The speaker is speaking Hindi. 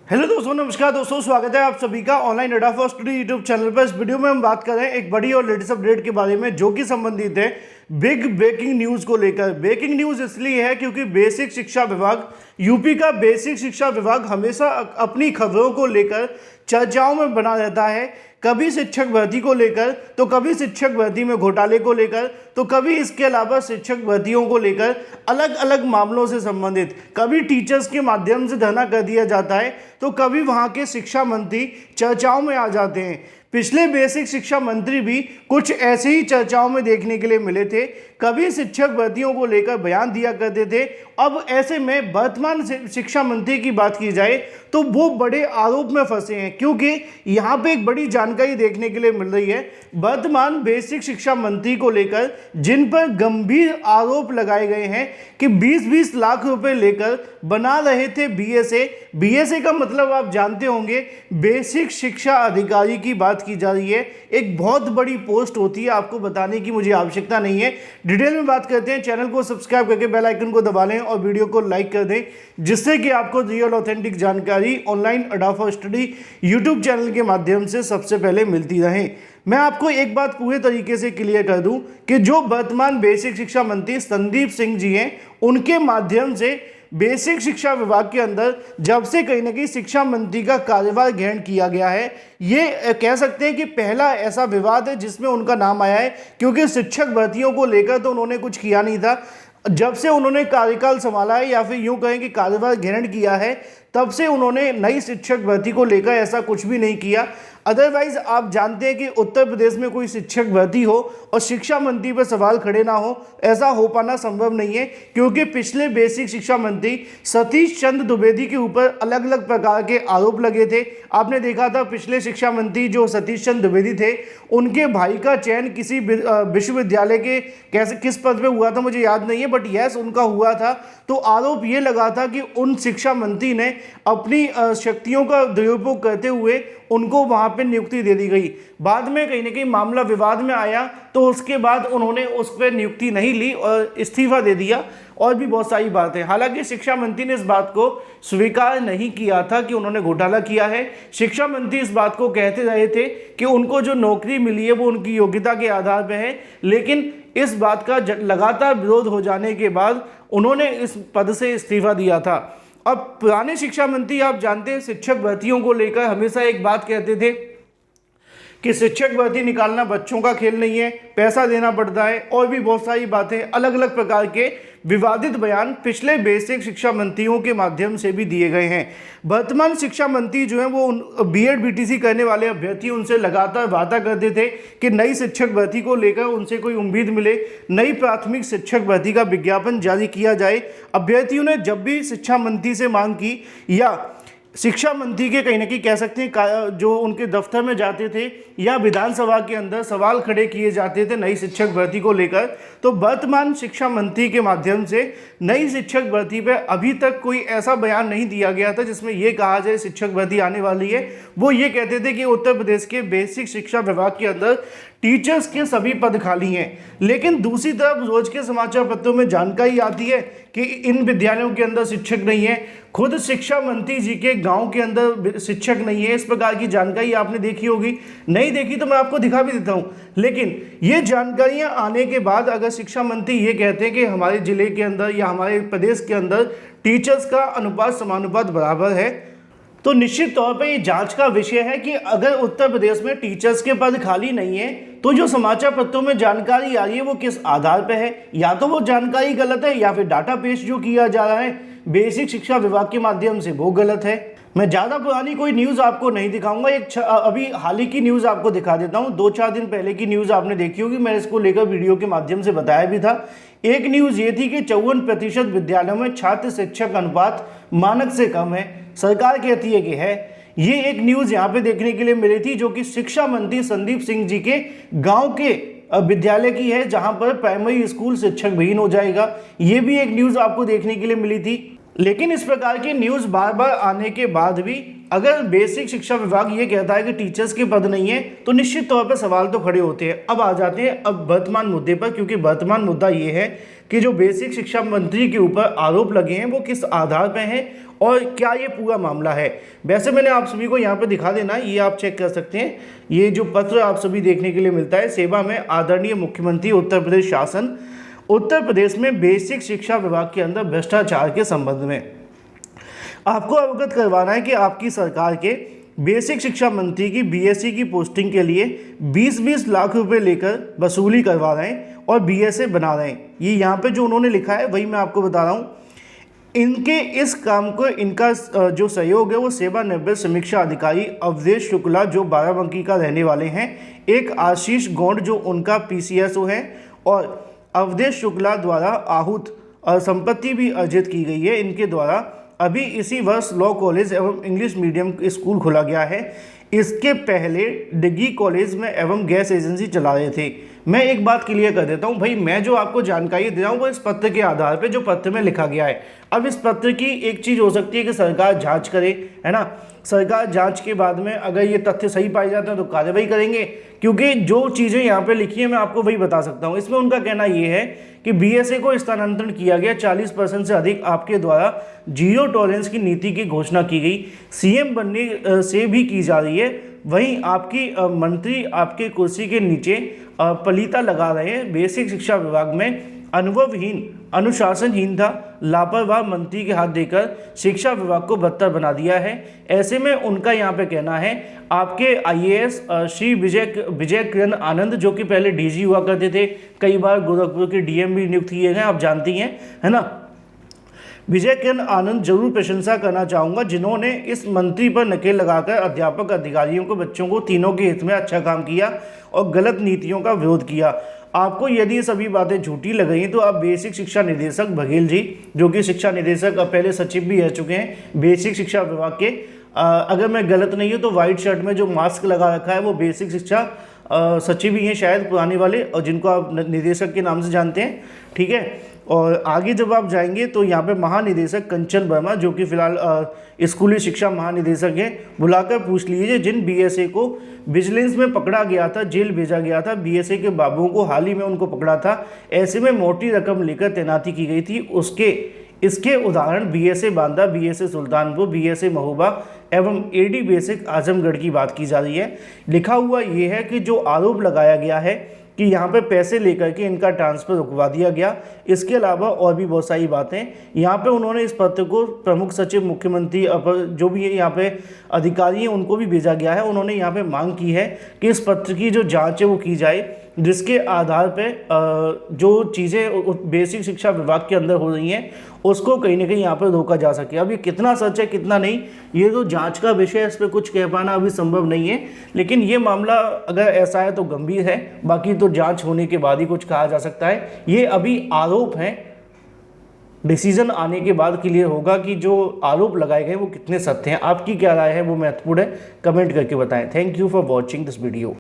हेलो दोस्तों, नमस्कार दोस्तों, स्वागत है आप सभी का ऑनलाइन अड्डा फॉर स्टडी यूट्यूब चैनल पर। इस वीडियो में हम बात कर रहे हैं एक बड़ी और लेटेस्ट अपडेट के बारे में जो कि संबंधित है बिग ब्रेकिंग न्यूज को लेकर। ब्रेकिंग न्यूज इसलिए है क्योंकि बेसिक शिक्षा विभाग, यूपी का बेसिक शिक्षा विभाग हमेशा अपनी खबरों को लेकर चर्चाओं में बना रहता है। कभी शिक्षक भर्ती को लेकर, तो कभी शिक्षक भर्ती में घोटाले को लेकर, तो कभी इसके अलावा शिक्षक भर्तियों को लेकर अलग अलग मामलों से संबंधित, कभी टीचर्स के माध्यम से धरना कर दिया जाता है, तो कभी वहाँ के शिक्षा मंत्री चर्चाओं में आ जाते हैं। पिछले बेसिक शिक्षा मंत्री भी कुछ ऐसे ही चर्चाओं में देखने के लिए मिले थे। कभी शिक्षक भर्तियों को लेकर बयान दिया करते थे। अब ऐसे में वर्तमान शिक्षा मंत्री की बात की जाए तो वो बड़े आरोप में फंसे हैं, क्योंकि यहाँ पे एक बड़ी जानकारी देखने के लिए मिल रही है। वर्तमान बेसिक शिक्षा मंत्री को लेकर जिन पर गंभीर आरोप लगाए गए हैं कि 20-20 लाख रुपए लेकर बना रहे थे बीएसए। बीएसए का मतलब आप जानते होंगे, बेसिक शिक्षा अधिकारी की बात की जा रही है। एक बहुत बड़ी पोस्ट होती है, आपको बताने की मुझे आवश्यकता नहीं है। डिटेल में बात करते हैं। चैनल को सब्सक्राइब करके बेल आइकन को दबा लें और वीडियो को लाइक कर दें, जिससे कि आपको रियल ऑथेंटिक जानकारी ऑनलाइन अड्डा फॉर स्टडी यूट्यूब चैनल के माध्यम से सबसे पहले मिलती रहे। मैं आपको एक बात पूरे तरीके से क्लियर कर दूं कि जो वर्तमान बेसिक शिक्षा मंत्री संदीप सिंह जी हैं, उनके माध्यम से बेसिक शिक्षा विभाग के अंदर जब से कहीं ना कहीं शिक्षा मंत्री का कार्यभार ग्रहण किया गया है, ये कह सकते हैं कि पहला ऐसा विवाद है जिसमें उनका नाम आया है। क्योंकि शिक्षक भर्तियों को लेकर तो उन्होंने कुछ किया नहीं था। जब से उन्होंने कार्यकाल संभाला है, या फिर यूं कहें कि कार्यभार ग्रहण किया है, तब से उन्होंने नई शिक्षक भर्ती को लेकर ऐसा कुछ भी नहीं किया। अदरवाइज आप जानते हैं कि उत्तर प्रदेश में कोई शिक्षक भर्ती हो और शिक्षा मंत्री पर सवाल खड़े ना हो, ऐसा हो पाना संभव नहीं है। क्योंकि पिछले बेसिक शिक्षा मंत्री सतीश चंद्र द्विवेदी के ऊपर अलग अलग प्रकार के आरोप लगे थे। आपने देखा था पिछले शिक्षा मंत्री जो सतीश चंद्र द्विवेदी थे, उनके भाई का चयन किसी विश्वविद्यालय के किस पद पे हुआ था मुझे याद नहीं है, बट यस उनका हुआ था। तो आरोप ये लगा था कि उन शिक्षा मंत्री ने अपनी शक्तियों का दुरुपयोग करते हुए उनको वहां पे नियुक्ति दे दी गई। बाद में कहीं ना कहीं मामला विवाद में आया, तो उसके बाद उन्होंने उस पर नियुक्ति नहीं ली और इस्तीफा दे दिया, और भी बहुत सारी बातें। हालांकि शिक्षा मंत्री ने इस बात को स्वीकार नहीं किया था कि उन्होंने घोटाला किया है। शिक्षा मंत्री इस बात को कहते रहे थे कि उनको जो नौकरी मिली है वो उनकी योग्यता के आधार पर है, लेकिन इस बात का लगातार विरोध हो जाने के बाद उन्होंने इस पद से इस्तीफा दिया था। अब पुराने शिक्षा मंत्री आप जानते हैं, शिक्षक भर्तियों को लेकर हमेशा एक बात कहते थे कि शिक्षक भर्ती निकालना बच्चों का खेल नहीं है, पैसा देना पड़ता है, और भी बहुत सारी बातें, अलग अलग प्रकार के विवादित बयान पिछले बेसिक शिक्षा मंत्रियों के माध्यम से भी दिए गए हैं। वर्तमान शिक्षा मंत्री जो हैं वो बीएड बीटीसी करने वाले अभ्यर्थी उनसे लगातार वादा करते थे कि नई शिक्षक भर्ती को लेकर उनसे कोई उम्मीद मिले, नई प्राथमिक शिक्षक भर्ती का विज्ञापन जारी किया जाए। अभ्यर्थियों ने जब भी शिक्षा मंत्री से मांग की, या शिक्षा मंत्री के कहीं ना कहीं कह सकते हैं जो उनके दफ्तर में जाते थे या विधानसभा के अंदर सवाल खड़े किए जाते थे नई शिक्षक भर्ती को लेकर, तो वर्तमान शिक्षा मंत्री के माध्यम से नई शिक्षक भर्ती पर अभी तक कोई ऐसा बयान नहीं दिया गया था जिसमें यह कहा जाए शिक्षक भर्ती आने वाली है। वो ये कहते थे कि उत्तर प्रदेश के बेसिक शिक्षा विभाग के अंदर टीचर्स के सभी पद खाली हैं। लेकिन दूसरी तरफ रोज के समाचार पत्रों में जानकारी आती है कि इन विद्यालयों के अंदर शिक्षक नहीं है। खुद शिक्षा मंत्री जी के गांव के अंदर शिक्षक नहीं है। इस प्रकार की जानकारी आपने देखी होगी, नहीं देखी तो मैं आपको दिखा भी देता हूं। लेकिन ये जानकारियां आने के बाद अगर शिक्षा मंत्री ये कहते हैं कि हमारे जिले के अंदर या हमारे प्रदेश के अंदर टीचर्स का अनुपात समानुपात बराबर है, तो निश्चित तौर पे ये जांच का विषय है कि अगर उत्तर प्रदेश में टीचर्स के पद खाली नहीं है, तो जो समाचार पत्रों में जानकारी आ रही है वो किस आधार पे है। या तो वो जानकारी गलत है, या फिर डाटा पेश जो किया जा रहा है बेसिक शिक्षा विभाग के माध्यम से वो गलत है। मैं ज़्यादा पुरानी कोई न्यूज़ आपको नहीं दिखाऊंगा, एक अभी हाल ही की न्यूज़ आपको दिखा देता हूँ। 2-4 दिन पहले की न्यूज़ आपने देखी होगी, मैं इसको लेकर वीडियो के माध्यम से बताया भी था। एक न्यूज़ ये थी कि 54% विद्यालयों में छात्र शिक्षक अनुपात मानक से कम है। सरकार कहती है कि है। ये एक न्यूज़ यहाँ पे देखने के लिए मिली थी, जो कि शिक्षा मंत्री संदीप सिंह जी के गांव के विद्यालय की है, जहां पर प्राइमरी स्कूल शिक्षक विहीन हो जाएगा। ये भी एक न्यूज़ आपको देखने के लिए मिली थी। लेकिन इस प्रकार की न्यूज़ बार बार आने के बाद भी अगर बेसिक शिक्षा विभाग ये कहता है कि टीचर्स के पद नहीं है, तो निश्चित तौर पर सवाल तो खड़े होते हैं। अब आ जाते हैं अब वर्तमान मुद्दे पर, क्योंकि वर्तमान मुद्दा ये है कि जो बेसिक शिक्षा मंत्री के ऊपर आरोप लगे हैं वो किस आधार पर हैं और क्या ये पूरा मामला है। वैसे मैंने आप सभी को यहाँ पर दिखा देना, ये आप चेक कर सकते हैं। ये जो पत्र आप सभी देखने के लिए मिलता है, सेवा में आदरणीय मुख्यमंत्री उत्तर प्रदेश शासन, उत्तर प्रदेश में बेसिक शिक्षा विभाग के अंदर भ्रष्टाचार के संबंध में आपको अवगत करवाना है कि आपकी सरकार के बेसिक शिक्षा मंत्री की बीएससी की पोस्टिंग के लिए 20-20 लाख रुपए लेकर वसूली करवा रहे हैं और बीएसए बना रहे हैं। ये यहाँ पे जो उन्होंने लिखा है वही मैं आपको बता रहा हूँ। इनके इस काम को इनका जो सहयोग है वो सेवानिवृत्त समीक्षा अधिकारी अवधेश शुक्ला जो बाराबंकी का रहने वाले हैं, एक आशीष गौंड जो उनका पीसीएसओ है, और अवधेश शुक्ला द्वारा आहूत संपत्ति भी अर्जित की गई है इनके द्वारा। अभी इसी वर्ष लॉ कॉलेज एवं इंग्लिश मीडियम स्कूल खोला गया है। इसके पहले डिग्री कॉलेज में एवं गैस एजेंसी चला रहे थे। मैं एक बात क्लियर कर देता हूं भाई, मैं जो आपको जानकारी दे रहा हूं वो इस पत्र के आधार पे जो पत्र में लिखा गया है। अब इस पत्र की एक चीज़ हो सकती है कि सरकार जांच करे, है ना। सरकार जांच के बाद में अगर ये तथ्य सही पाए जाते हैं तो कार्रवाई करेंगे, क्योंकि जो चीज़ें यहाँ पे लिखी है मैं आपको वही बता सकता हूँ। इसमें उनका कहना ये है कि बीएसए को स्थानांतरण किया गया, 40% से अधिक आपके द्वारा जीरो टॉलरेंस की नीति की घोषणा की गई, सीएम बनने से भी की जा रही है। वहीं आपकी मंत्री आपके कुर्सी के नीचे पलीता लगा रहे हैं। बेसिक शिक्षा विभाग में अनुभवहीन, अनुशासनहीनता, लापरवाह मंत्री के हाथ देकर शिक्षा विभाग को बदतर बना दिया है। ऐसे में उनका यहाँ पे कहना है आपके आईएएस श्री विजय किरण आनंद जो कि पहले डीजी हुआ करते थे, कई बार गोरखपुर के डीएम भी नियुक्त किए गए, आप जानती हैं, है ना। विजय किरण आनंद जरूर प्रशंसा करना चाहूँगा जिन्होंने इस मंत्री पर नकेल लगाकर अध्यापक, अधिकारियों को, बच्चों को, तीनों के हित में अच्छा काम किया और गलत नीतियों का विरोध किया। आपको यदि ये सभी बातें झूठी लग रही तो आप बेसिक शिक्षा निदेशक बघेल जी, जो कि शिक्षा निदेशक अब पहले सचिव भी रह चुके हैं बेसिक शिक्षा विभाग के, अगर मैं गलत नहीं हूँ तो व्हाइट शर्ट में जो मास्क लगा रखा है वो बेसिक शिक्षा सचिव ही हैं शायद पुराने वाले, और जिनको आप निदेशक के नाम से जानते हैं, ठीक है। और आगे जब आप जाएंगे तो यहाँ पे महानिदेशक कंचन वर्मा जो कि फिलहाल स्कूली शिक्षा महानिदेशक हैं, बुलाकर पूछ लीजिए जिन बीएसए को विजिलेंस में पकड़ा गया था, जेल भेजा गया था, बीएसए के बाबुओं को हाल ही में उनको पकड़ा था, ऐसे में मोटी रकम लेकर तैनाती की गई थी। इसके उदाहरण BSA Banda, BSA Sultanpur, BSA Mahoba एवं एडी बेसिक आजमगढ़ की बात की जा रही है। लिखा हुआ ये है कि जो आरोप लगाया गया है कि यहाँ पे पैसे लेकर के इनका ट्रांसफ़र रुकवा दिया गया। इसके अलावा और भी बहुत सारी बातें यहाँ पे उन्होंने इस पत्र को प्रमुख सचिव, मुख्यमंत्री, जो भी यहाँ पे अधिकारी हैं उनको भी भेजा गया है। उन्होंने यहाँ पे मांग की है कि इस पत्र की जो जांच है वो की जाए, जिसके आधार पे जो चीज़ें बेसिक शिक्षा विभाग के अंदर हो रही हैं उसको कहीं ना कहीं यहाँ पर रोका जा सके। अब ये कितना सच है कितना नहीं ये तो जांच का विषय है, इस पर कुछ कह पाना अभी संभव नहीं है, लेकिन ये मामला अगर ऐसा है तो गंभीर है। बाकी तो जांच होने के बाद ही कुछ कहा जा सकता है। ये अभी आरोप हैं, डिसीजन आने के बाद क्लियर होगा कि जो आरोप लगाए गए वो कितने सत्य हैं। आपकी क्या राय है वो महत्वपूर्ण है, कमेंट करके बताएं। Thank you for watching this video.